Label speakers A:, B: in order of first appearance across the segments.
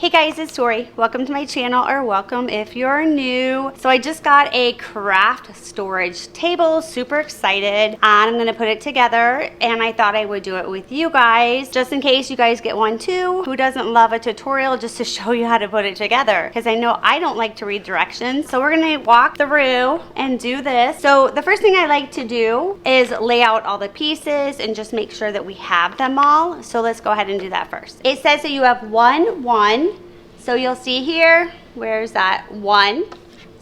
A: Hey guys, it's Tory. Welcome to my channel, or welcome if you're new. So I just got a craft storage table, super excited, and I'm gonna put it together, and I thought I would do it with you guys, just in case you guys get one too. Who doesn't love a tutorial just to show you how to put it together? Because I know I don't like to read directions. So we're gonna walk through and do this. So the first thing I like to do is lay out all the pieces and just make sure that we have them all. So let's go ahead and do that first. It says that you have one. So you'll see here, where's that 1?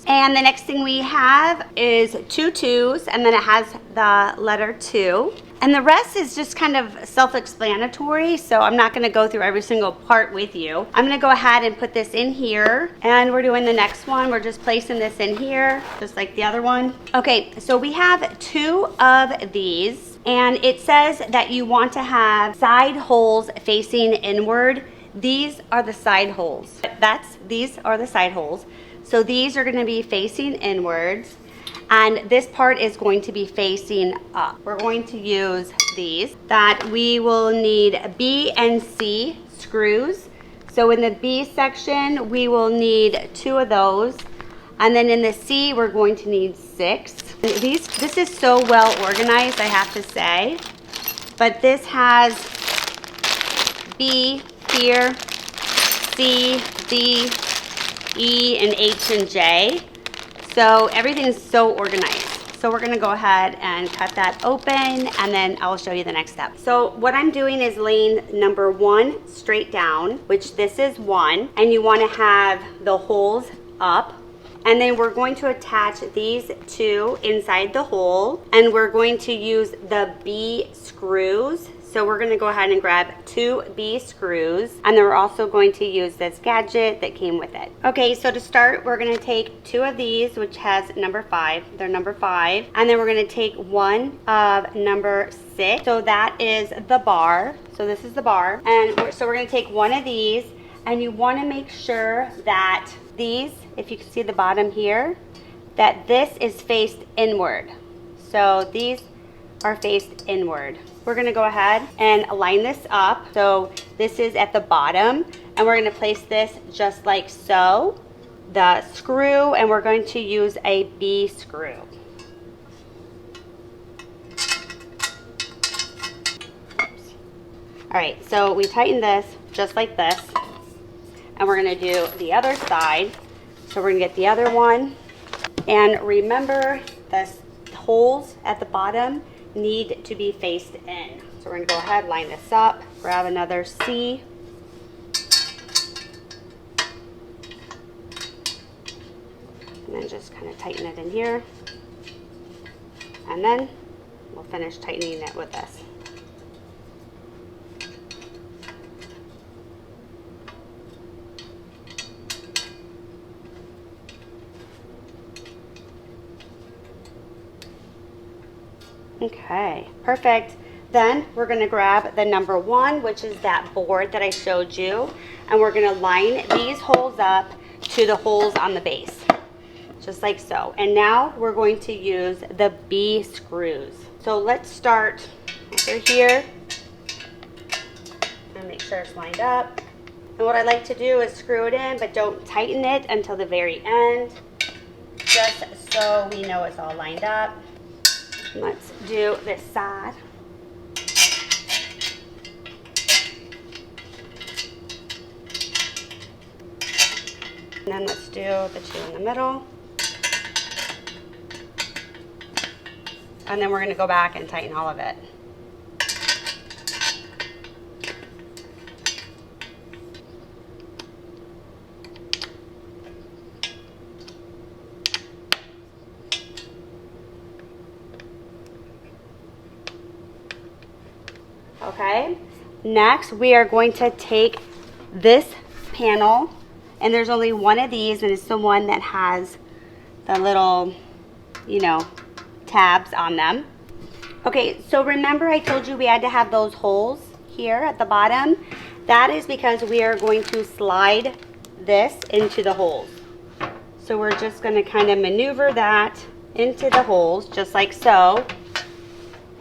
A: And the next thing we have is 2 2s, and then it has the letter 2. And the rest is just kind of self-explanatory, so I'm not gonna go through every single part with you. I'm gonna go ahead and put this in here, and we're doing the next one. We're just placing this in here, just like the other one. Okay, so we have 2 of these, and it says that you want to have side holes facing inward. These are the side holes. These are the side holes. So these are going to be facing inwards, and this part is going to be facing up. We're going to use these. That we will need B and C screws. So in the B section, we will need 2 of those. And then in the C, we're going to need 6. This is so well organized, I have to say. But this has B here, C, D, E, and H, and J. So everything is so organized. So we're gonna go ahead and cut that open, and then I'll show you the next step. So what I'm doing is laying number 1 straight down, which this is 1, and you wanna have the holes up. And then we're going to attach these 2 inside the hole, and we're going to use the B screws. So we're going to go ahead and grab 2 B screws, and then we're also going to use this gadget that came with it. Okay, so to start, we're going to take 2 of these, which has number 5. They're number 5. And then we're going to take 1 of number 6. So that is the bar. So this is the bar. And so we're going to take 1 of these, and you want to make sure that these, if you can see the bottom here, that this is faced inward. So these are faced inward. We're gonna go ahead and line this up. So this is at the bottom, and we're gonna place this just like so. The screw, and we're going to use a B screw. Oops. All right, so we tighten this just like this, and we're gonna do the other side. So we're gonna get the other one, and remember the holes at the bottom need to be faced in. So we're going to go ahead, line this up, grab another C, and then just kind of tighten it in here, and then we'll finish tightening it with this. Okay, perfect. Then we're going to grab the number 1, which is that board that I showed you, and we're going to line these holes up to the holes on the base, just like so. And now we're going to use the B screws. So let's start over here and make sure it's lined up. And what I like to do is screw it in, but don't tighten it until the very end, just so we know it's all lined up. Let's do this side. And then let's do the 2 in the middle. And then we're going to go back and tighten all of it. Okay, next we are going to take this panel, and there's only 1 of these, and it's the one that has the little, tabs on them. Okay, so remember I told you we had to have those holes here at the bottom? That is because we are going to slide this into the holes. So we're just going to kind of maneuver that into the holes, just like so,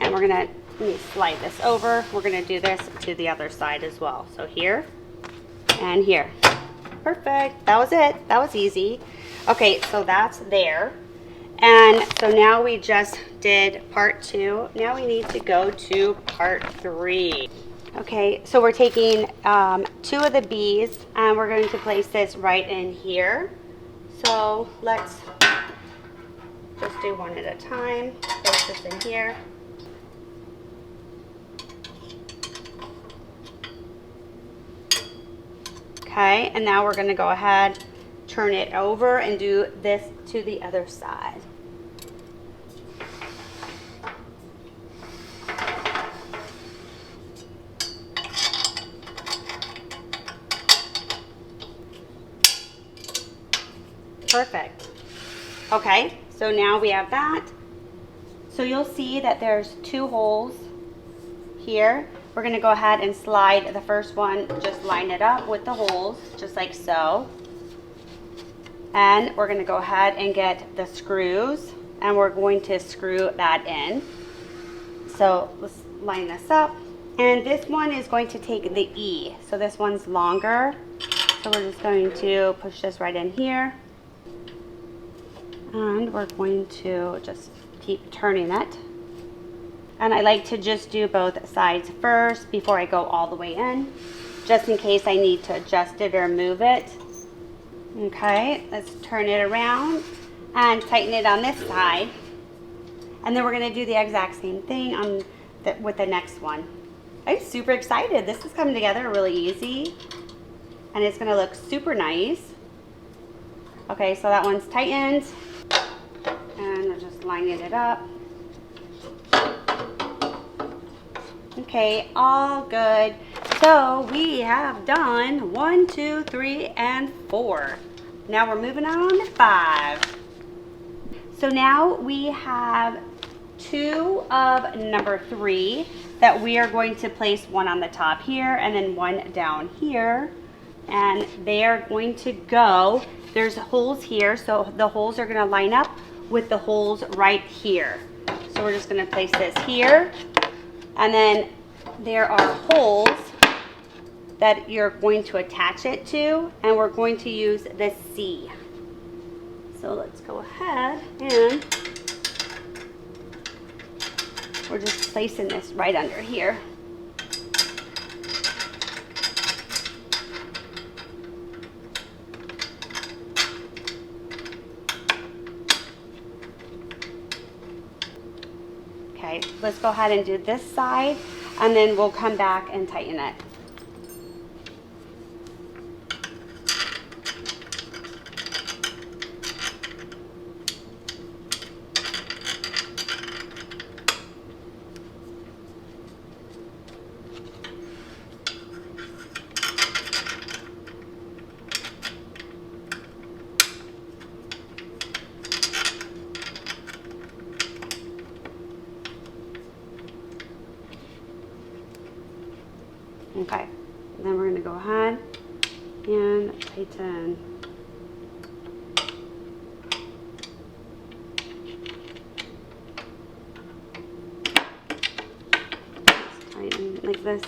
A: and we're going to Let me slide this over. We're going to do this to the other side as well. So here and here. perfect. That was it. That was easy. Okay, so that's there. And so now we just did part 2. Now we need to go to part 3. Okay, so we're taking 2 of the bees and we're going to place this right in here. So let's just do one at a time. Place this in here. Okay, and now we're going to go ahead, turn it over and do this to the other side. Perfect. Okay, so now we have that. So you'll see that there's 2 holes here. We're going to go ahead and slide the first one, just line it up with the holes, just like so. And we're going to go ahead and get the screws, and we're going to screw that in. So let's line this up. And this one is going to take the E. So this one's longer. So we're just going to push this right in here. And we're going to just keep turning it. And I like to just do both sides first before I go all the way in, just in case I need to adjust it or move it. Okay, let's turn it around and tighten it on this side. And then we're going to do the exact same thing on with the next one. I'm super excited. This is coming together really easy. And it's going to look super nice. Okay, so that one's tightened. And we're just lining it up. Okay, all good. So we have done 1, 2, 3, and 4. Now we're moving on to 5. So now we have 2 of number 3 that we are going to place one on the top here and then one down here. And they are going to go, there's holes here, so the holes are going to line up with the holes right here. So we're just going to place this here. And then there are holes that you're going to attach it to, and we're going to use the C. So let's go ahead and we're just placing this right under here. Okay, let's go ahead and do this side, and then we'll come back and tighten it. Okay, and then we're going to go ahead and tighten. Just tighten like this.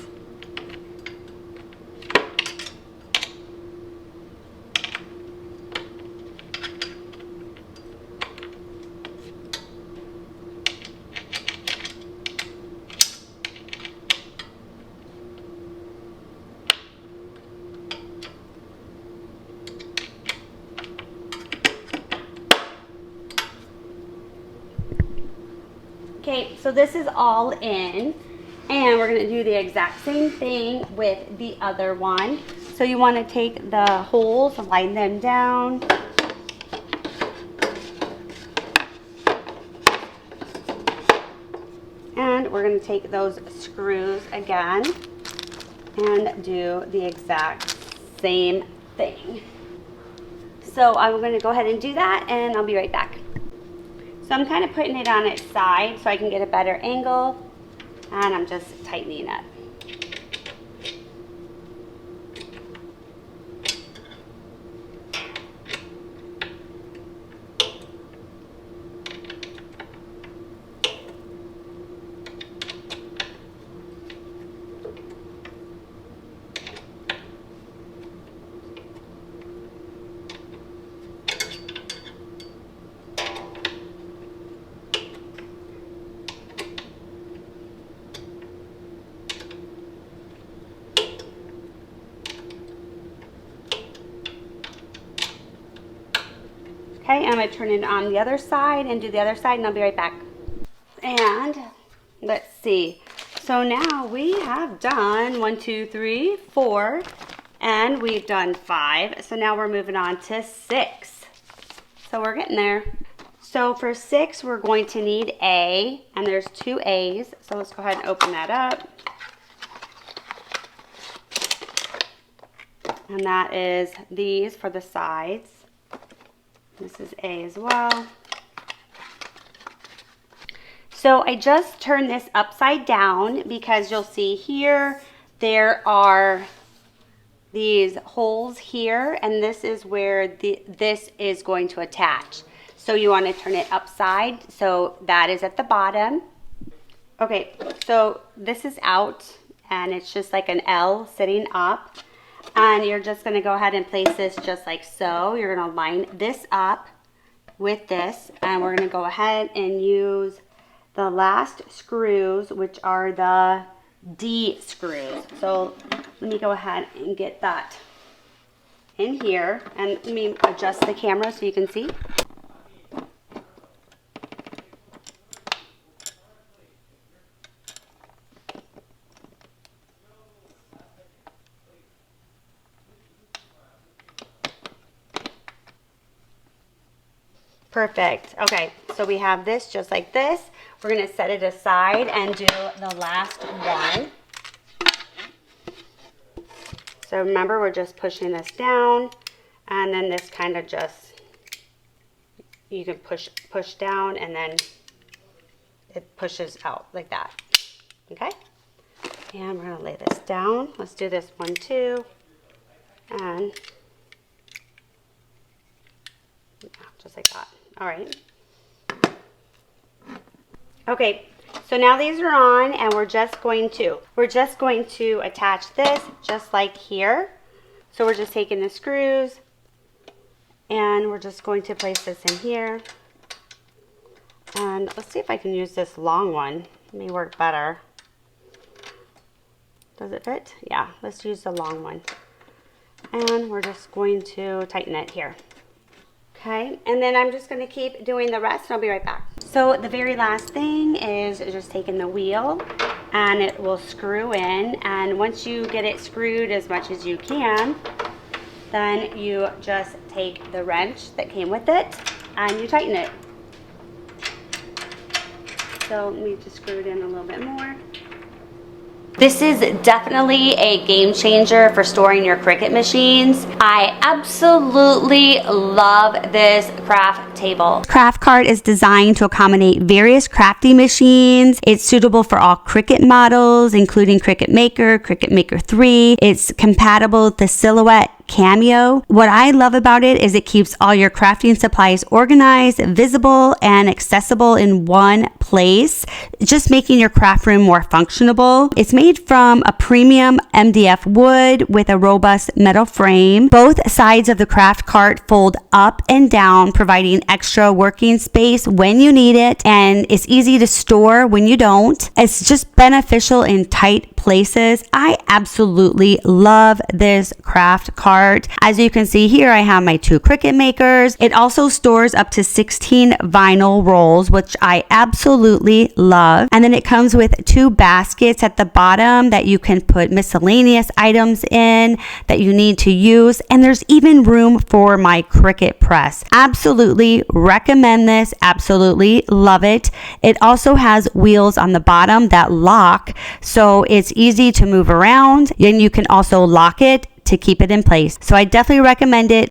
A: Okay, so this is all in, and we're going to do the exact same thing with the other one. So you want to take the holes, line them down. And we're going to take those screws again and do the exact same thing. So I'm going to go ahead and do that, and I'll be right back. So I'm kind of putting it on its side so I can get a better angle, and I'm just tightening it. Okay, I'm going to turn it on the other side and do the other side, and I'll be right back. And let's see. So now we have done 1, 2, 3, 4, and we've done 5. So now we're moving on to 6. So we're getting there. So for 6, we're going to need A, and there's 2 A's. So let's go ahead and open that up. And that is these for the sides. This is A as well. So I just turned this upside down because you'll see here there are these holes here, and this is where this is going to attach. So you want to turn it upside, so that is at the bottom. Okay, so this is out, and it's just like an L sitting up, and you're just going to go ahead and place this just like so. You're going to line this up with this, and we're going to go ahead and use the last screws, which are the D screws. So let me go ahead and get that in here, and let me adjust the camera so you can see. Perfect. Okay, so we have this just like this. We're going to set it aside and do the last one. So remember, we're just pushing this down, and then this kind of just, you can push down, and then it pushes out like that. Okay? And we're going to lay this down. Let's do this one too. And just like that. All right. Okay, so now these are on, and we're just going to attach this just like here. So we're just taking the screws, and we're just going to place this in here. And let's see if I can use this long one. It may work better. Does it fit? Yeah, let's use the long one. And we're just going to tighten it here. Okay, and then I'm just going to keep doing the rest, and I'll be right back. So the very last thing is just taking the wheel, and it will screw in, and once you get it screwed as much as you can, then you just take the wrench that came with it and you tighten it. So let me just screw it in a little bit more. This is definitely a game changer for storing your Cricut machines. I absolutely love this craft table. Craft cart is designed to accommodate various crafting machines. It's suitable for all Cricut models, including Cricut Maker, Cricut Maker 3. It's compatible with the Silhouette Cameo. What I love about it is it keeps all your crafting supplies organized, visible, and accessible in one place, just making your craft room more functional. It's made from a premium MDF wood with a robust metal frame. Both sides of the craft cart fold up and down, providing extra working space when you need it, and it's easy to store when you don't. It's just beneficial in tight places. I absolutely love this craft cart. As you can see here, I have my 2 Cricut makers. It also stores up to 16 vinyl rolls, which I absolutely love. And then it comes with 2 baskets at the bottom that you can put miscellaneous items in that you need to use. And there's even room for my Cricut press. Absolutely recommend this. Absolutely love it. It also has wheels on the bottom that lock, so it's easy to move around, and you can also lock it to keep it in place. So I definitely recommend it.